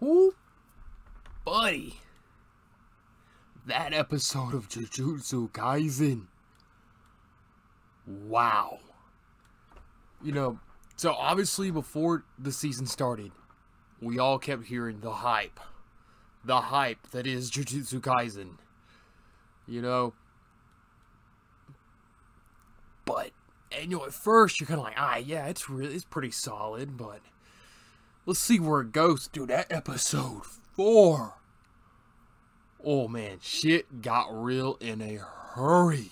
Ooh, buddy. That episode of Jujutsu Kaisen. Wow. You know, so obviously before the season started, we all kept hearing the hype. The hype that is Jujutsu Kaisen. You know. But, and you know, at first you're kind of like, yeah, it's pretty solid, but let's see where it goes. Dude, that episode 4. Oh man, shit got real in a hurry.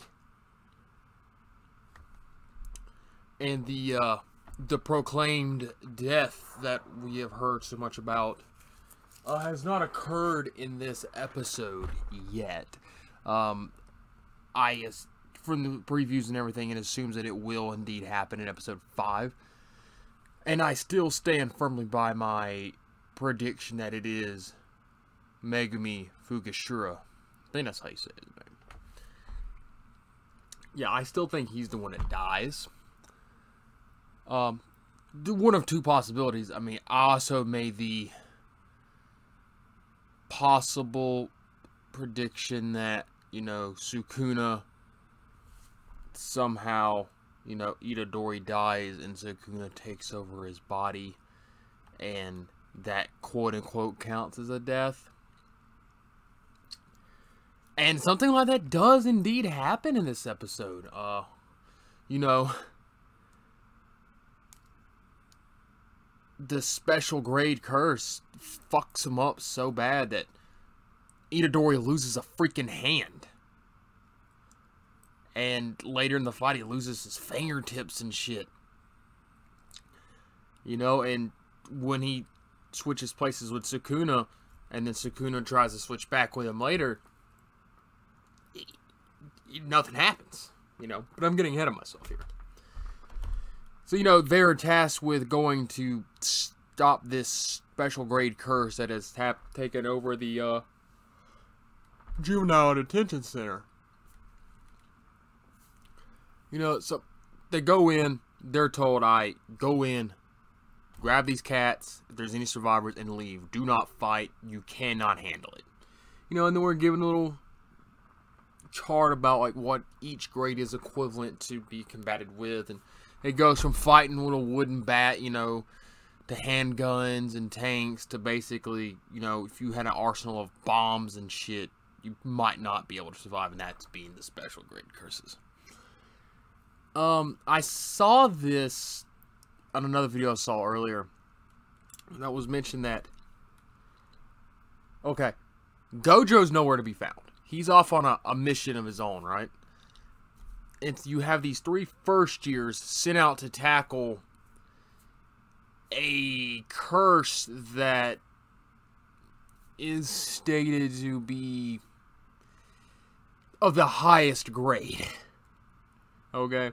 And the proclaimed death that we have heard so much about has not occurred in this episode yet. From the previews and everything, it assumes that it will indeed happen in episode 5. And I still stand firmly by my prediction that it is Megumi Fugashura. I think that's how you say his name. Yeah, I still think he's the one that dies. One of two possibilities. I mean, I also made the possible prediction that, you know, Sukuna somehow, you know, Itadori dies and Sukuna takes over his body, and that quote-unquote counts as a death. And something like that does indeed happen in this episode. You know, the special grade curse fucks him up so bad that Itadori loses a freaking hand. And later in the fight, he loses his fingertips and shit. You know, and when he switches places with Sukuna, and then Sukuna tries to switch back with him later, nothing happens, you know. But I'm getting ahead of myself here. So, you know, they're tasked with going to stop this special grade curse that has taken over the juvenile detention center. You know, so they go in, they're told, go in, grab these cats, if there's any survivors, and leave. Do not fight, you cannot handle it. You know, and then we're given a little chart about, like, what each grade is equivalent to be combated with, and it goes from fighting with a wooden bat, you know, to handguns and tanks, to basically, you know, if you had an arsenal of bombs and shit, you might not be able to survive, and that's being the special grade curses. I saw this on another video I saw earlier. That was mentioned that, okay, Gojo's nowhere to be found. He's off on a mission of his own, right? And you have these 3 first years sent out to tackle a curse that is stated to be of the highest grade. Okay?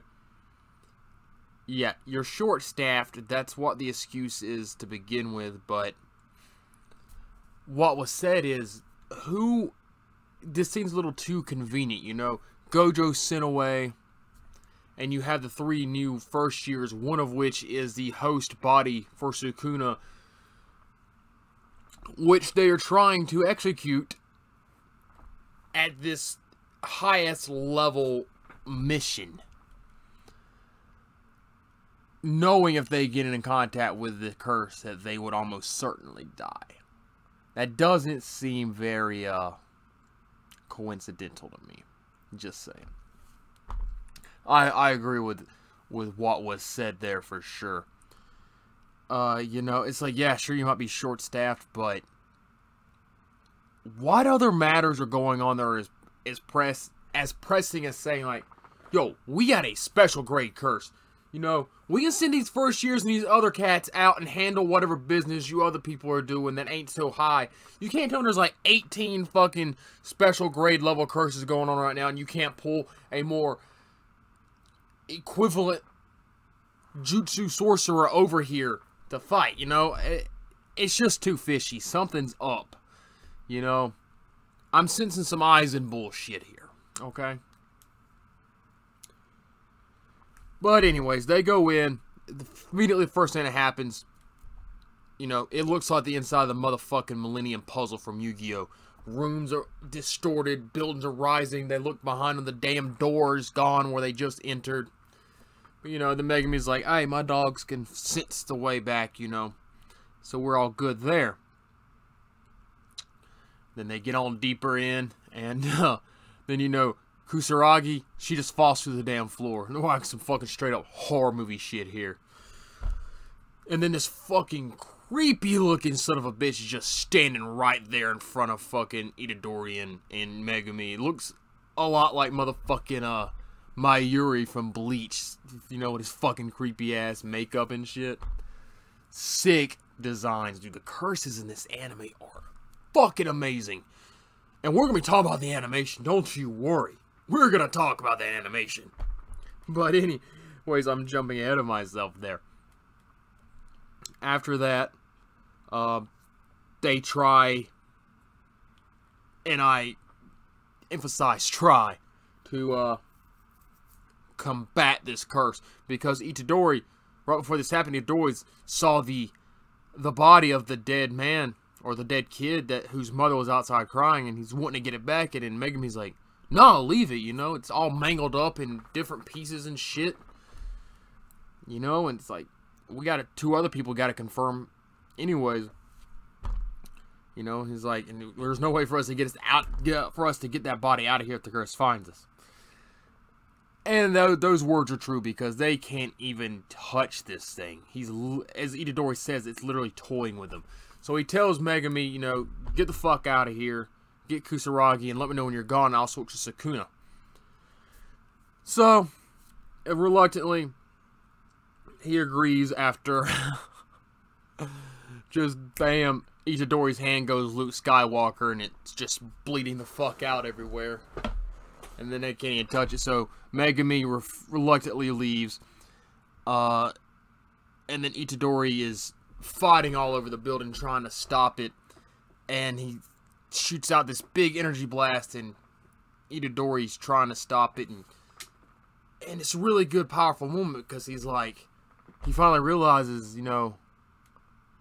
Yeah, you're short-staffed. That's what the excuse is to begin with, but what was said is, this seems a little too convenient, you know? Gojo's sent away, and you have the 3 new first years, one of which is the host body for Sukuna, which they are trying to execute at this highest level mission, knowing if they get in contact with the curse that they would almost certainly die. That doesn't seem very coincidental to me. Just saying. I agree with what was said there for sure. You know, it's like, yeah, sure, you might be short-staffed, but what other matters are going on there as pressing as saying, like, yo, we got a special grade curse. You know, we can send these first years and these other cats out and handle whatever business you other people are doing that ain't so high. You can't tell me there's like 18 fucking special grade level curses going on right now and you can't pull a more equivalent jutsu sorcerer over here to fight, you know? It's just too fishy. Something's up, you know? I'm sensing some eyes and bullshit here, okay? But anyways, they go in. Immediately, the first thing that happens, You know, it looks like the inside of the motherfucking Millennium Puzzle from Yu-Gi-Oh! Rooms are distorted, buildings are rising, they look behind them, the damn door is gone where they just entered. But, you know, the Megumi's like, hey, my dogs can sense the way back, you know. So we're all good there. Then they get on deeper in, and then, you know, Kusaragi, she just falls through the damn floor. And they're like some fucking straight up horror movie shit here. And then this fucking creepy looking son of a bitch is just standing right there in front of fucking Itadori and Megumi. It looks a lot like motherfucking Mayuri from Bleach. You know, with his fucking creepy ass makeup and shit. Sick designs, dude. The curses in this anime are fucking amazing. And we're gonna be talking about the animation, don't you worry. We're gonna talk about the animation. But anyways, I'm jumping ahead of myself there. After that, they try, and I emphasize try, to combat this curse. Because Itadori, right before this happened, Itadori saw the body of the dead man, or the dead kid whose mother was outside crying, and he's wanting to get it back, and then Megumi's like, no, leave it, you know, it's all mangled up in different pieces and shit. You know, and it's like, two other people got to confirm anyways. You know, he's like, and there's no way for us to get that body out of here if the curse finds us. And those words are true because they can't even touch this thing. He's, as Itadori says, it's literally toying with them. So he tells Megumi, you know, get the fuck out of here, get Kusaragi, and let me know when you're gone, and I'll switch to Sukuna. So, reluctantly, he agrees after just bam, Itadori's hand goes Luke Skywalker, and it's just bleeding the fuck out everywhere. And then they can't even touch it, so Megumi reluctantly leaves. And then Itadori is fighting all over the building trying to stop it. And he shoots out this big energy blast, and Itadori's trying to stop it. And it's a really good, powerful moment because he's like, he finally realizes, you know,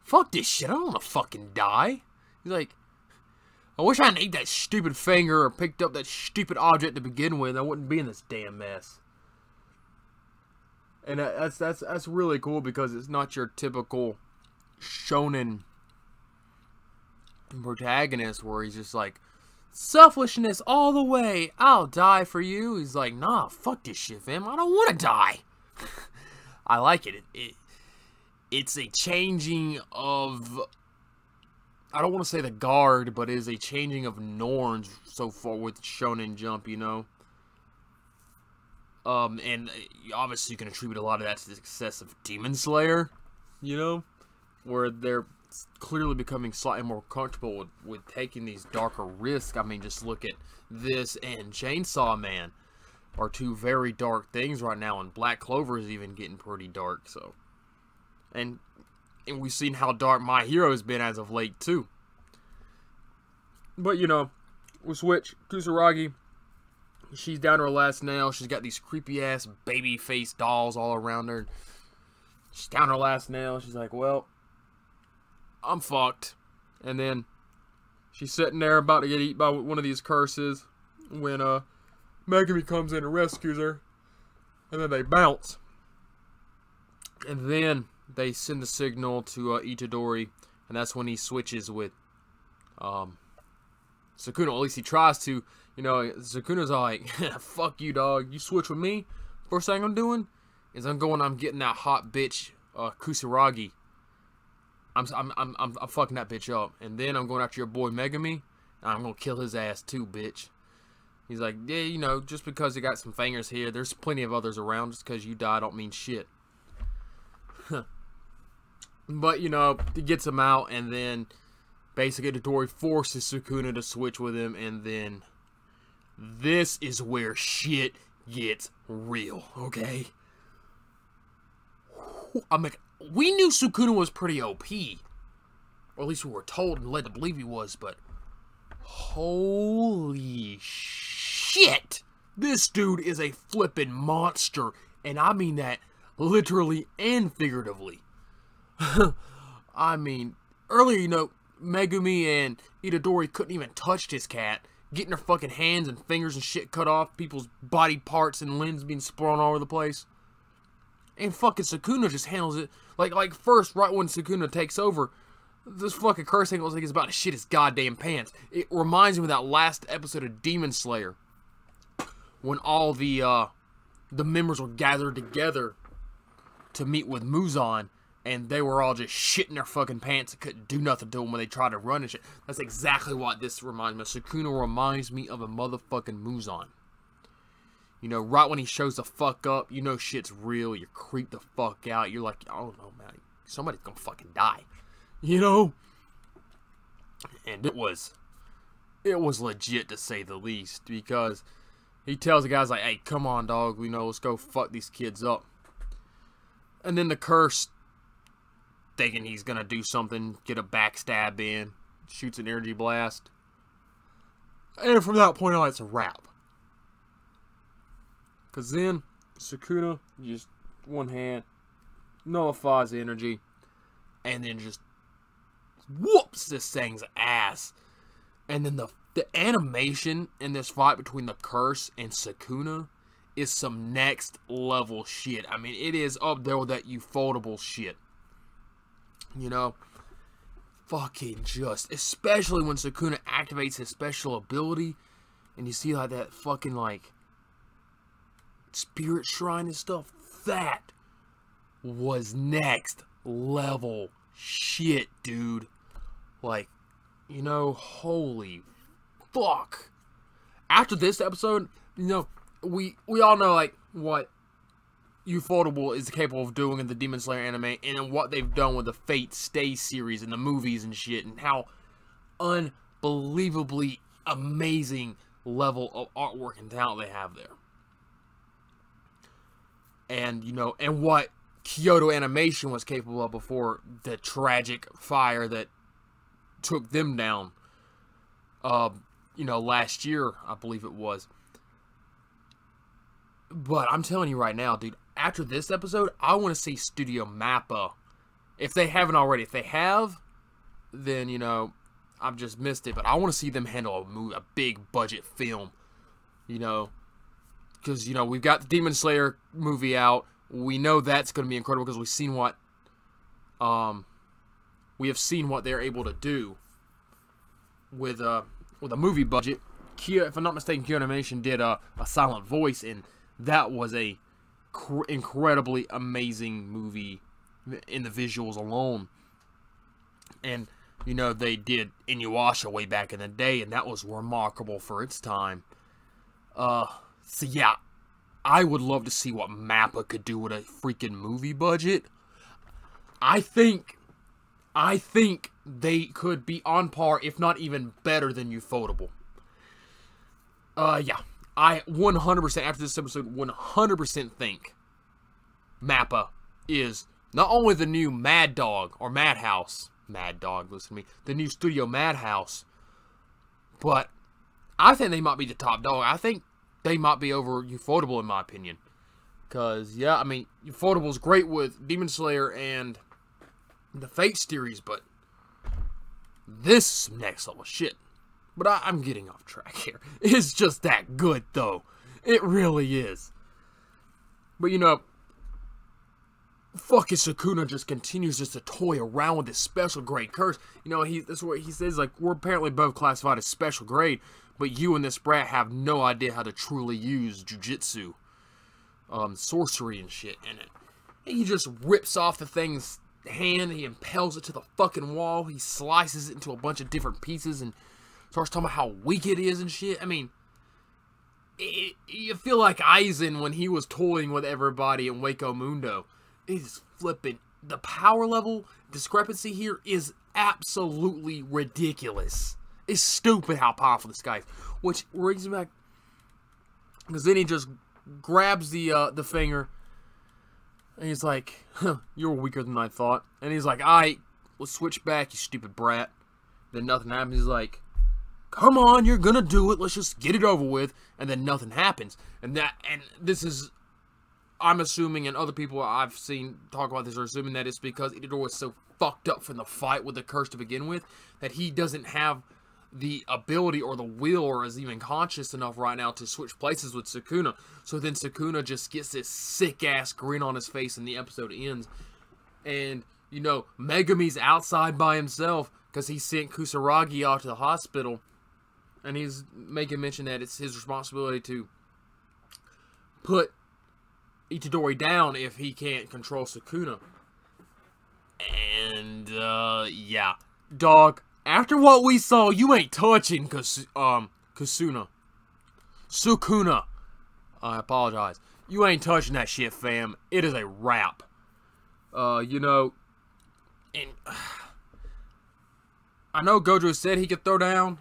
fuck this shit, I don't want to fucking die. He's like, I wish I hadn't ate that stupid finger or picked up that stupid object to begin with. I wouldn't be in this damn mess. And that's really cool because it's not your typical shonen protagonist where he's just like, selfishness all the way, I'll die for you. He's like, nah, fuck this shit, fam. I don't want to die. I like it. It's a changing of, I don't want to say the guard, but it is a changing of norms so far with Shonen Jump, you know. And obviously you can attribute a lot of that to the success of Demon Slayer, you know, where they're clearly becoming slightly more comfortable with taking these darker risks. I mean, just look at this and Chainsaw Man are two very dark things right now, and Black Clover is even getting pretty dark, so. And we've seen how dark My Hero has been as of late, too. But, you know, we switch. Kusaragi, she's down to her last nail. She's got these creepy-ass baby-face dolls all around her. She's down to her last nail. She's like, well, I'm fucked. And then she's sitting there about to get eaten by one of these curses when Megumi comes in and rescues her. And then they bounce. And then they send the signal to Itadori, and that's when he switches with Sukuna. At least he tries to. You know, Sukuna's like, fuck you, dog. You switch with me, first thing I'm doing is I'm getting that hot bitch, Kusaragi. I'm fucking that bitch up. And then I'm going after your boy Megumi, and I'm gonna kill his ass too, bitch. He's like, yeah, you know, just because you got some fingers here, there's plenty of others around. Just because you die don't mean shit. But, you know, he gets him out, and then basically Itadori forces Sukuna to switch with him, and then this is where shit gets real, okay? I'm like, we knew Sukuna was pretty OP, or at least we were told and led to believe he was, but holy shit, this dude is a flippin' monster, and I mean that literally and figuratively. I mean, earlier, you know, Megumi and Itadori couldn't even touch this cat. Getting their fucking hands and fingers and shit cut off. People's body parts and limbs being sprung all over the place. And fucking Sukuna just handles it. Like first, right when Sukuna takes over, this fucking curse thing looks like he's about to shit his goddamn pants. It reminds me of that last episode of Demon Slayer. When all the members were gathered together to meet with Muzan. And they were all just shitting their fucking pants and couldn't do nothing to them when they tried to run and shit. That's exactly what this reminds me of. Sukuna reminds me of a motherfucking Muzan. You know, right when he shows the fuck up, you know shit's real. You creep the fuck out. You're like, oh no, man. Somebody's gonna fucking die. You know? And it was legit to say the least. Because he tells the guys like, hey, come on, dog. We know, let's go fuck these kids up. And then the curse, thinking he's gonna do something, get a backstab in, shoots an energy blast, and from that point on, it's a wrap. Cause then Sukuna just one hand nullifies the energy, and then just whoops this thing's ass. And then the animation in this fight between the curse and Sukuna is some next level shit. I mean, it is up there with that ufotable shit. You know, fucking just, especially when Sukuna activates his special ability, and you see like that fucking like spirit shrine and stuff. That was next level shit, dude. Like, you know, holy fuck. After this episode, you know, we all know like what Ufotable is capable of doing in the Demon Slayer anime, and in what they've done with the Fate Stay series and the movies and shit, and how unbelievably amazing level of artwork and talent they have there. And, you know, and what Kyoto Animation was capable of before the tragic fire that took them down, you know, last year, I believe it was. But I'm telling you right now, dude, after this episode, I want to see Studio Mappa. If they haven't already. If they have, then, you know, I've just missed it. But I want to see them handle a big budget film. You know, because, you know, we've got the Demon Slayer movie out. We know that's going to be incredible because we've seen what, we have seen what they're able to do with a movie budget. If I'm not mistaken, Kyoto Animation did a Silent Voice, and that was a incredibly amazing movie in the visuals alone. And, you know, they did Inuyasha way back in the day, and that was remarkable for its time. So yeah, I would love to see what Mappa could do with a freaking movie budget. I think they could be on par, if not even better than Ufotable. Yeah. I 100%, after this episode, 100% think Mappa is not only the new Mad Dog, or Madhouse, Mad Dog, listen to me, the new Studio Madhouse, but I think they might be the top dog. I think they might be over Ufotable, in my opinion. Because, yeah, I mean, Ufotable is great with Demon Slayer and the Fate series, but this is some next level shit. But I'm getting off track here. It's just that good, though. It really is. But, you know, fucking Sukuna just continues just to toy around with this special grade curse. You know, that's what he says, like, we're apparently both classified as special grade, but you and this brat have no idea how to truly use jujutsu, sorcery and shit in it. And he just rips off the thing's hand, he impales it to the fucking wall, he slices it into a bunch of different pieces, and starts talking about how weak it is and shit. I mean, you feel like Aizen when he was toying with everybody in Wako Mundo. It is flipping. The power level discrepancy here is absolutely ridiculous. It's stupid how powerful this guy is. Which brings me back, because then he just grabs the finger, and he's like, huh, you're weaker than I thought. And he's like, alright, let's switch back, you stupid brat. Then nothing happens. He's like, come on, you're gonna do it. Let's just get it over with. And then nothing happens. And this is I'm assuming, and other people I've seen talk about this are assuming that it's because Itadori was so fucked up from the fight with the curse to begin with, that he doesn't have the ability or the will or is even conscious enough right now to switch places with Sukuna. So then Sukuna just gets this sick-ass grin on his face and the episode ends. And, you know, Megumi's outside by himself because he sent Kusaragi out to the hospital. And he's making mention that it's his responsibility to put Itadori down if he can't control Sukuna. And, yeah. Dog, after what we saw, you ain't touching Sukuna. I apologize. You ain't touching that shit, fam. It is a wrap. You know, and I know Gojo said he could throw down,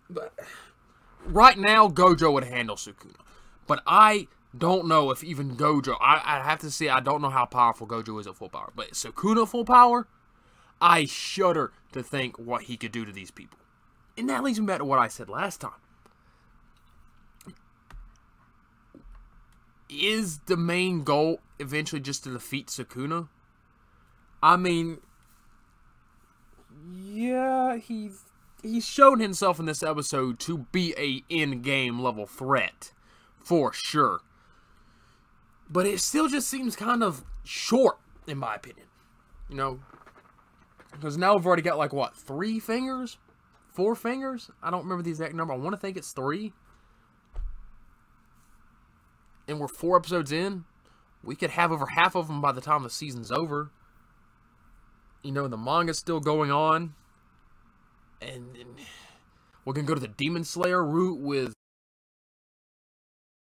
but right now Gojo would handle Sukuna. But I don't know if even Gojo, I have to say, I don't know how powerful Gojo is at full power. But Sukuna full power, I shudder to think what he could do to these people. And that leads me back to what I said last time. Is the main goal eventually just to defeat Sukuna? I mean, yeah, he's shown himself in this episode to be a in-game level threat, for sure. But it still just seems kind of short, in my opinion. You know, because now we've already got, like, what, 3 fingers? 4 fingers? I don't remember the exact number. I want to think it's 3. And we're 4 episodes in. We could have over half of them by the time the season's over. You know, the manga's still going on. And we're going to go to the Demon Slayer route with